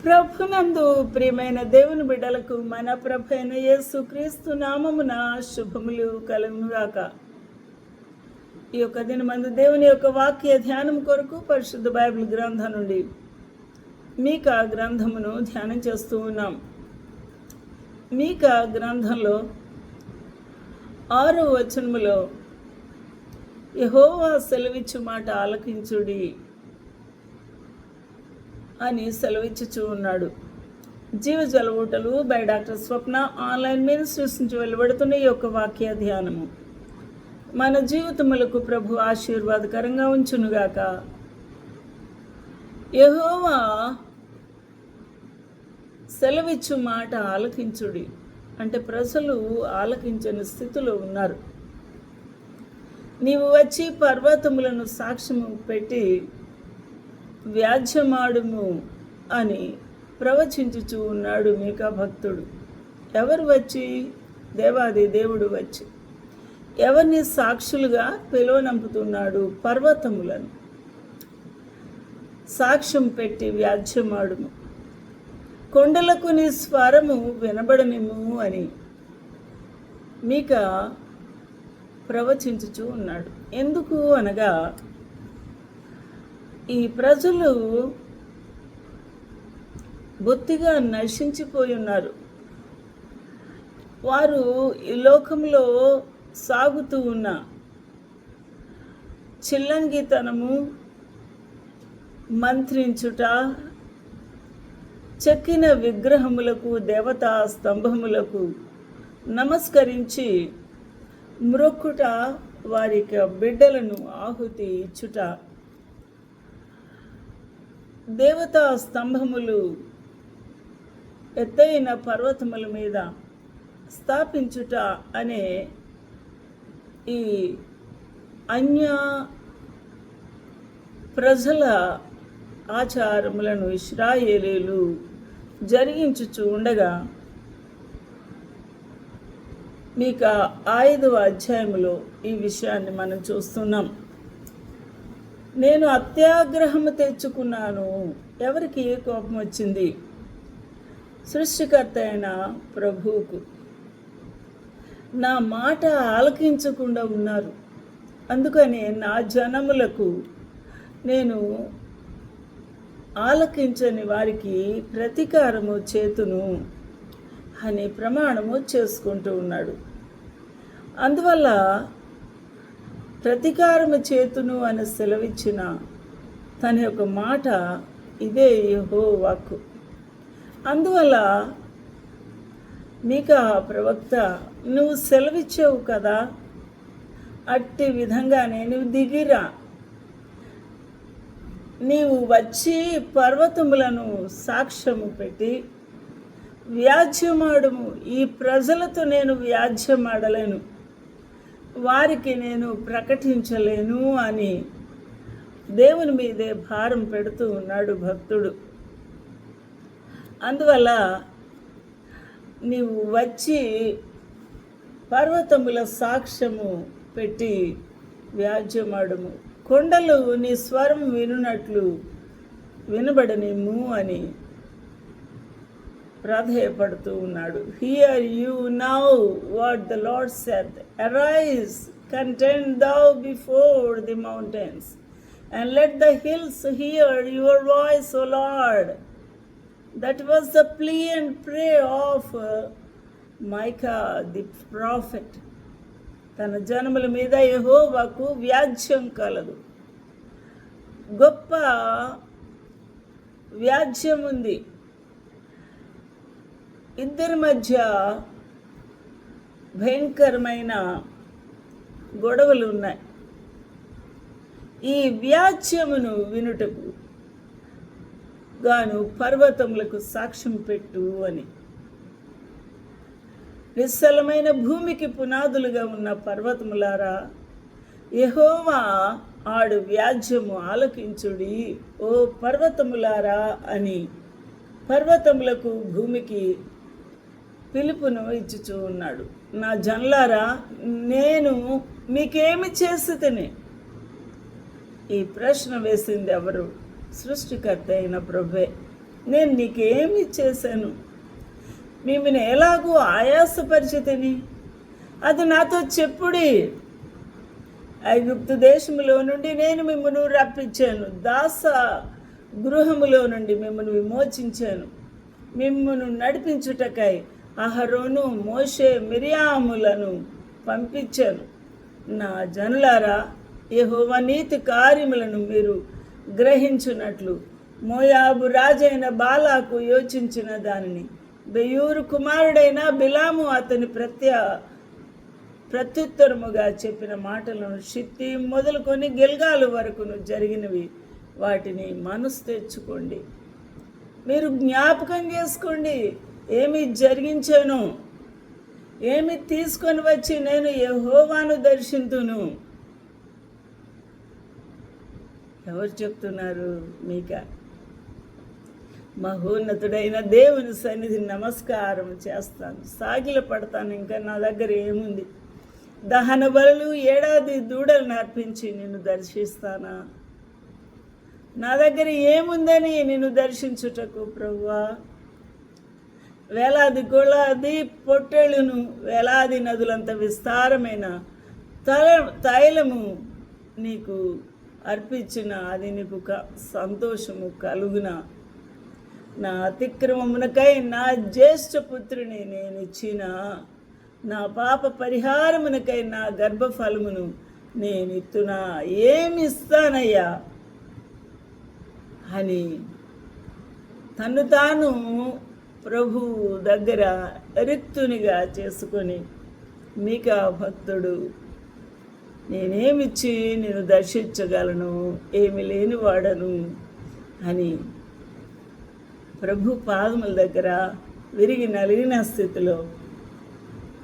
ప్రభునందు ప్రియమైన దేవుని బిడ్డలకు మన ప్రభు అయిన యేసు క్రీస్తు నామమున శుభములు కలుగునుగాక. ఈ యొక్క దినమందు దేవుని యొక్క వాక్య ధ్యానం కొరకు పరిశుద్ధ బైబిల్ గ్రంథం నుండి మీకా గ్రంథమును ధ్యానం చేస్తూ ఉన్నాం. మీకా గ్రంథంలో 6వ వచనములో యెహోవా సెలవిచ్చు మాట ఆలకించుడి అని సెలవిచ్చుచూ ఉన్నాడు. జీవజల ఊటలు by doctor Swapna online ministries నుంచి వెలువడుతున్న ఈ యొక్క వాక్య ధ్యానము మన జీవితములకు ప్రభు ఆశీర్వాదకరంగా ఉంచునుగాక. యెహోవా సెలవిచ్చు మాట ఆలకించుడి అంటే ప్రజలు ఆలకించని స్థితిలో ఉన్నారు. నీవు వచ్చి పర్వతములను సాక్ష్యము పెట్టి వ్యాజ్యమాడుము అని ప్రవచించుచూ ఉన్నాడు మీకా భక్తుడు. ఎవరు వచ్చి? దేవాది దేవుడు వచ్చి ఎవరిని సాక్షులుగా పిలువనంపుతున్నాడు? పర్వతములను సాక్ష్యం పెట్టి వ్యాజ్యమాడుము, కొండలకు నీ స్వరము వినబడనిమ్ము అని మీకా ప్రవచించుచూ ఉన్నాడు. ఎందుకు అనగా ఈ ప్రజలు బొత్తిగా నశించిపోయి ఉన్నారు. వారు ఈ లోకంలో సాగుతూ ఉన్న చిల్లంగితనము, మంత్రించుట, చెక్కిన విగ్రహములకు, దేవతా స్తంభములకు నమస్కరించి మ్రొక్కుట, వారికి బిడ్డలను ఆహుతి ఇచ్చుట, దేవతా స్తంభములు ఎత్తైన పర్వతముల మీద స్థాపించుట అనే ఈ అన్య ప్రజల ఆచారములను ఇశ్రాయేలీలు జరిగించుచూ ఉండగా మీకు 5వ అధ్యాయములో ఈ విషయాన్ని మనం చూస్తున్నాం. నేను అత్యాగ్రహము తెచ్చుకున్నాను. ఎవరికి కోపం వచ్చింది? సృష్టికర్త అయిన ప్రభువుకు. నా మాట ఆలకించకుండా ఉన్నారు, అందుకని నా జనములకు నేను ఆలకించని వారికి ప్రతీకారము చేతును అని ప్రమాణము చేసుకుంటూ ఉన్నాడు. అందువల్ల ప్రతీకారము చేతును అని సెలవిచ్చిన తన యొక్క మాట ఇదే యెహోవా వాక్కు. అందువల్ల మీకా ప్రవక్త, నువ్వు సెలవిచ్చావు కదా, అట్టి విధంగానే నువ్వు దిగిరా, నీవు వచ్చి పర్వతములను సాక్ష్యము పెట్టి వ్యాజ్యమాడుము. ఈ ప్రజలతో నేను వ్యాజ్యమాడలేను, వారికి నేను ప్రకటించలేను అని దేవుని మీదే భారం పెడుతూ ఉన్నాడు భక్తుడు. అందువల్ల నీవు వచ్చి పర్వతముల సాక్ష్యము పెట్టి వ్యాజ్యమాడుము, కొండలు నీ స్వరం వినున్నట్లు వినబడనిమ్ము అని ప్రాధేయపడుతూ ఉన్నాడు. Hear you now what the Lord said. Arise, contend thou before the mountains, and let the hills hear your voice, O Lord. That was the plea and prayer of Micah the prophet. తన జనముల మీద యెహోవాకు వ్యాజ్యం కలదు. గొప్ప వ్యాజ్యం ఉంది. ఇద్దరి మధ్య భయంకరమైన గొడవలు ఉన్నాయి. ఈ వ్యాజ్యమును వినుటకు గాను పర్వతములకు సాక్ష్యం పెట్టు అని. నిశ్చలమైన భూమికి పునాదులుగా ఉన్న పర్వతములారా, యెహోవా ఆడు వ్యాజ్యము ఆలకించుడి, ఓ పర్వతములారా అని పర్వతములకు, భూమికి పిలుపును ఇచ్చుచూ ఉన్నాడు. నా జనులారా, నేను మీకేమి చేసితిని? ఈ ప్రశ్న వేసింది ఎవరు? సృష్టికర్త అయిన ప్రభువే. నేను నీకేమి చేశాను? మిమ్మల్ని ఎలాగూ ఆయాసపరిచితిని, అది నాతో చెప్పుడి. ఐగుప్తు దేశములో నుండి నేను మిమ్మల్ని రప్పించాను, దాస గృహములో నుండి మిమ్మల్ని విమోచించాను. మిమ్మల్ని నడిపించుటకై అహరోను, మోషే, మిరియాములను పంపించాను. నా జనులారా, యెహోవా నీతి కార్యములను మీరు గ్రహించున్నట్లు మోయాబు రాజైన బాలాకు యోచించిన దానిని, బెయూరు కుమారుడైన బిలాము అతని ప్రత్యుత్తరముగా చెప్పిన మాటలను, షిత్తి మొదలుకొని గిల్గాలు వరకును జరిగినవి, వాటిని మనసు తెచ్చుకోండి. మీరు జ్ఞాపకం చేసుకోండి, ఏమి జరిగించాను, ఏమి తీసుకొని వచ్చి నేను యెహోవాను దర్శింతును. ఎవరు చెప్తున్నారు? మీకా? మహోన్నతుడైన దేవుని సన్నిధి నమస్కారం చేస్తాను, సాగిల పడతాను. ఇంకా నా దగ్గర ఏముంది? దహన బలులు, ఏడాది దూడలను అర్పించి నిన్ను దర్శిస్తానా? నా దగ్గర ఏముందని నిన్ను దర్శించుటకు ప్రభువా? వేలాది కొలాది పొట్టెళ్ళును, వేలాది నదులంత విస్తారమైన తైలము నీకు అర్పించిన అది నీకు సంతోషము కలుగున. నా అతిక్రమమునకై నా జ్యేష్ఠపుత్రుని నేను ఇచ్చిన, నా పాప పరిహారమునకై నా గర్భఫలమును నేను ఇత్తునా, ఏమిస్తానయ్యా అని తను తాను ప్రభు దగ్గర రిక్తునిగా చేసుకొని, మీకా భక్తుడు నేనేమిచ్చి నేను దర్శించగలను, ఏమి లేనివాడను అని ప్రభు పాదముల దగ్గర విరిగి నలిగిన స్థితిలో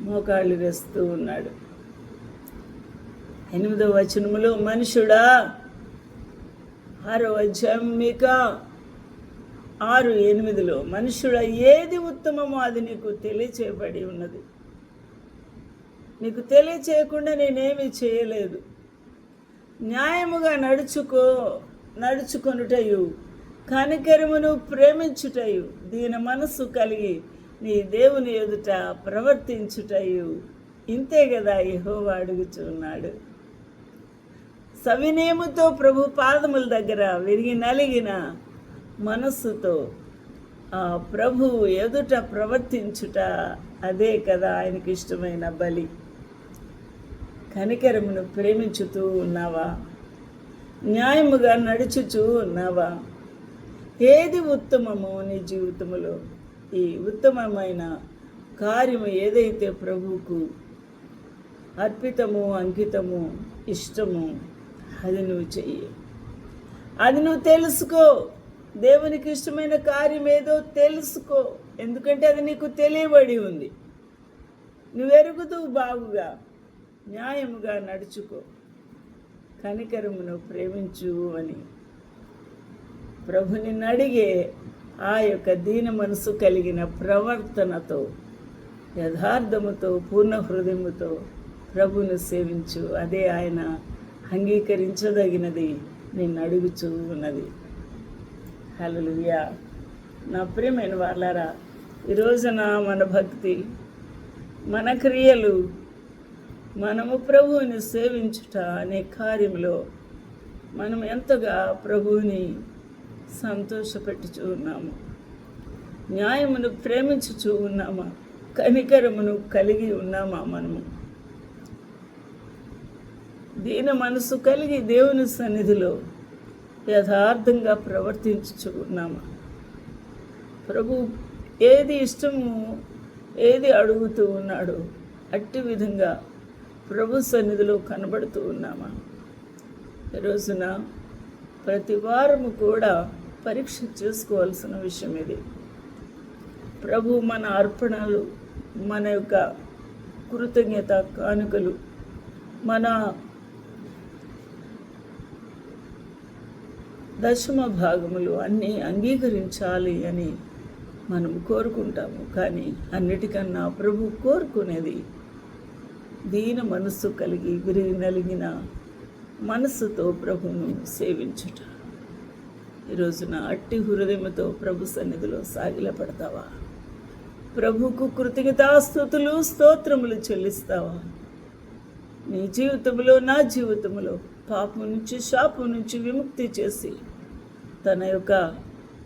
మోకాళ్ళు వేస్తూ ఉన్నాడు. 8వ వచనములో, మనుషుడా, 6వ అధ్యాయం మీకా 6:8, మనుషుడా, ఏది ఉత్తమమో అది నీకు తెలియచేయబడి ఉన్నది. నీకు తెలియచేయకుండా నేనేమీ చేయలేదు. న్యాయముగా నడుచుకొనుటయు, కనికరమును ప్రేమించుటయు, దీన మనస్సు కలిగి నీ దేవుని ఎదుట ప్రవర్తించుటయు, ఇంతే కదా యెహోవా అడుగుచున్నాడు. సవినేముతో ప్రభు పాదముల దగ్గర విరిగి నలిగిన మనస్సుతో ఆ ప్రభు ఎదుట ప్రవర్తించుట, అదే కదా ఆయనకి ఇష్టమైన బలి. కనికరమును ప్రేమించుతూ ఉన్నావా? న్యాయముగా నడుచుచూ ఉన్నావా? ఏది ఉత్తమమో నీ జీవితంలో, ఈ ఉత్తమమైన కార్యము ఏదైతే ప్రభువుకు అర్పితము, అంకితము, ఇష్టము, అది నువ్వు చెయ్యి. అది నువ్వు తెలుసుకో. దేవునికి ఇష్టమైన కార్యం ఏదో తెలుసుకో, ఎందుకంటే అది నీకు తెలియబడి ఉంది. నువ్వెరుగుతూ బాగుగా న్యాయముగా నడుచుకో, కనికరమును ప్రేమించు అని ప్రభు నిన్ను అడిగే ఆ యొక్క దీన మనసు కలిగిన ప్రవర్తనతో, యథార్థముతో, పూర్ణ హృదయముతో ప్రభువును సేవించు. అదే ఆయన అంగీకరించదగినది, నిన్ను అడుగుచూ ఉన్నది. హల్లెలూయా. నా ప్రియమైన వాళ్ళారా, ఈరోజున మన భక్తి, మన క్రియలు, మనము ప్రభువుని సేవించుట అనే కార్యంలో మనం ఎంతగా ప్రభువుని సంతోషపెట్టుచూ ఉన్నాము? న్యాయమును ప్రేమించుచూ ఉన్నామా? కనికరమును కలిగి ఉన్నామా? మనము దీన మనసు కలిగి దేవుని సన్నిధిలో యథార్థంగా ప్రవర్తించుచూ ఉన్నామా? ప్రభు ఏది ఇష్టము, ఏది అడుగుతూ ఉన్నాడో అట్టి విధంగా ప్రభు సన్నిధిలో కనబడుతూ ఉన్నామా? ఈరోజున ప్రతి వారము కూడా పరీక్ష చేసుకోవాల్సిన విషయం ఇది. ప్రభు మన అర్పణలు, మన యొక్క కృతజ్ఞత కానుకలు, మన దశమ భాగములు అన్నీ అంగీకరించాలి అని మనం కోరుకుంటాము. కానీ అన్నిటికన్నా ప్రభు కోరుకునేది దీన మనస్సు కలిగి విరిగి నలిగిన మనస్సుతో ప్రభువును సేవించుట. ఈ రోజున అట్టి హృదయంతో ప్రభు సన్నిధిలో సాగిలపడతావా? ప్రభుకు కృతజ్ఞతాస్తుతులు స్తోత్రములు చెల్లిస్తావా? నీ జీవితంలో, నా జీవితంలో పాపం నుంచి, శాపం నుంచి విముక్తి చేసి తన యొక్క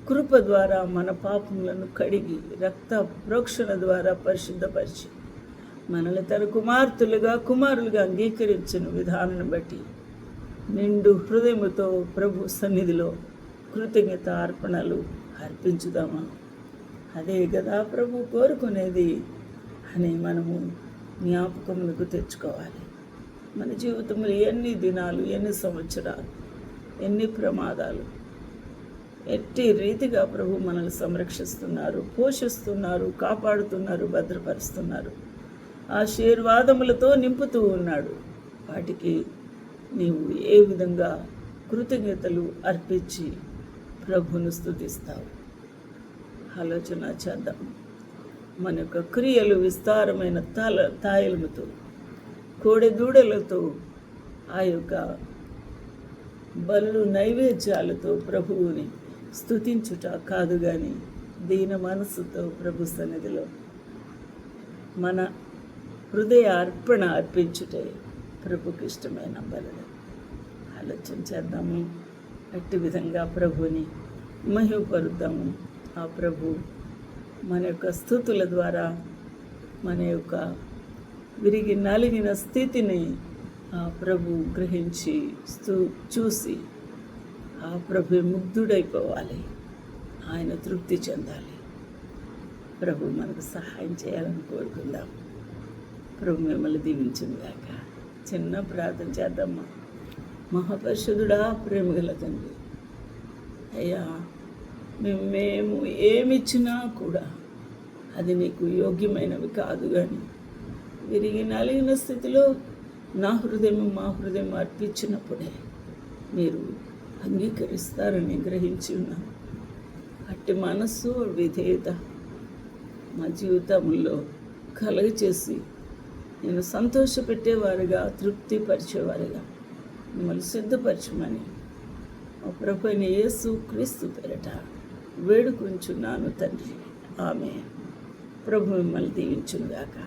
కృప ద్వారా మన పాపములను కడిగి రక్త ప్రోక్షణ ద్వారా పరిశుద్ధపరిచి మనల్ని తన కుమారులుగా అంగీకరించిన విధానాన్ని బట్టి నిండు హృదయముతో ప్రభు సన్నిధిలో కృతజ్ఞత అర్పణలు అర్పించుదామా? అదే కదా ప్రభు కోరుకునేది అని మనము జ్ఞాపకములకు తెచ్చుకోవాలి. మన జీవితంలో ఎన్ని దినాలు, ఎన్ని సంవత్సరాలు, ఎన్ని ప్రమాదాలు, ఎట్టి రీతిగా ప్రభు మనల్ని సంరక్షిస్తున్నారు, పోషిస్తున్నారు, కాపాడుతున్నారు, భద్రపరుస్తున్నారు, ఆశీర్వాదములతో నింపుతూ ఉన్నాడు. వాటికి నీవు ఏ విధంగా కృతజ్ఞతలు అర్పించి ప్రభువును స్తుతిస్తావు? ఆలోచన చేద్దాం. మన యొక్క క్రియలు విస్తారమైన తాయలముతో, కోడెదూడలతో, ఆ యొక్క బలు నైవేద్యాలతో ప్రభువుని స్తుతించుట కాదు, కానీ దీన మనసుతో ప్రభు సన్నిధిలో మన హృదయ అర్పణ అర్పించుటే ప్రభుకి ఇష్టమైన బలు. ఆలోచన చేద్దాము. అట్టి విధంగా ప్రభుని మహిమపరుద్దాము. ఆ ప్రభు మన యొక్క స్తుతుల ద్వారా మన యొక్క విరిగి నలిగిన స్థితిని ఆ ప్రభు గ్రహించి చూసి ఆ ప్రభు ముగ్ధుడైపోవాలి, ఆయన తృప్తి చెందాలి. ప్రభు మనకు సహాయం చేయాలని కోరుకుందాం. ప్రభు మిమ్మల్ని దీవించుగాక. చిన్న ప్రార్థన చేద్దామా. మహాపరిశుద్ధుడా, ప్రేమగల తండ్రి, అయ్యా మేము ఏమిచ్చినా కూడా అది నీకు యోగ్యమైనవి కాదు, కానీ విరిగి నలిగిన స్థితిలో మా హృదయం అర్పించినప్పుడే మీరు అంగీకరిస్తారని గ్రహించి ఉన్నాను. అట్టి మనస్సు, విధేయత మా జీవితంలో కలుగచేసి నేను సంతోషపెట్టేవారుగా, తృప్తిపరిచేవారుగా మిమ్మల్ని సిద్ధపరచమని మా ప్రభువైన యేసు క్రీస్తు పేరట వేడుకుంటున్నాను తండ్రి. ఆమేన్. ప్రభు మిమ్మల్ని దీవించునుగాక.